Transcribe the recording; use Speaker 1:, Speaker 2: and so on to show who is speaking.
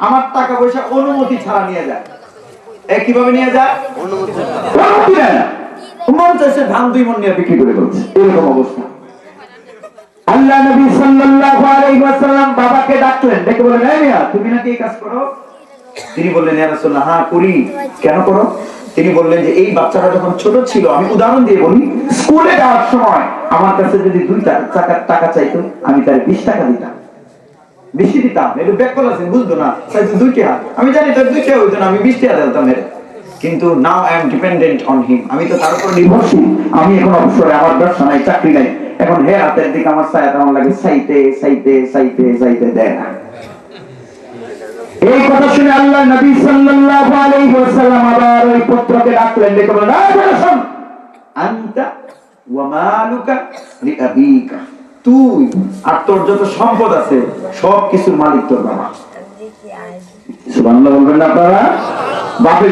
Speaker 1: আমার টাকা পয়সা অনুমতি ছাড়া নিয়ে যায়। কিভাবে নিয়ে যায়? অনুমতি দেয় না। মন চাইছে ধান 2 মণ নিয়ে বিক্রি করে বলছে, এরকম অবস্থা। আল্লাহ নবী সাল্লাল্লাহু আলাইহি ওয়াসাল্লাম বাবাকে ডাকলেন, ডেকে বললেন, এই মিয়া তুমি নাকি এই কাজ করো? তিনি বললেন, ইয়া রাসূলুল্লাহ, হ্যাঁ করি। কেন করো? তিনি বললেন যে এই বাচ্চাটা যখন ছোট ছিল, আমি উদাহরণ দিয়ে বলি, স্কুলে যাওয়ার সময় আমার কাছে যদি 2 টাকা চাইতো, আমি তার 20 টাকা দিতাম, বেশি দিতাম। একটু ব্যাক কল আছে, বুঝতো না, চাইতো 2 টাকা, আমি জানি তার 2 টাকা হইতো না, আমি 20 টাকা দিতাম। কিন্তু now I am dependent on him, আমি তো তার উপর নির্ভরশীল। আমি এখন অবসরে, আমার ব্যবসা নাই, চাকরি নাই, এখন হে হাতের দিকে আমার ছায়া কেমন লাগে, চাইতে চাইতে চাইতে চাইতে দেয় না। এই কথা শুনে আল্লাহ নবী সাল্লাল্লাহু আলাইহি ওয়াসাল্লাম আবার ওই পুত্রকে ডাকলেন, ডেকে বললেন, এই বলে শোন, আনতা ওয়া মালুকা লিআবিকা, তুই আর তোর যত সম্পদ আছে সব কিছুর মালিক তোর বাবা। সুবহানাল্লাহ বলবেন না আপনারা? বাপে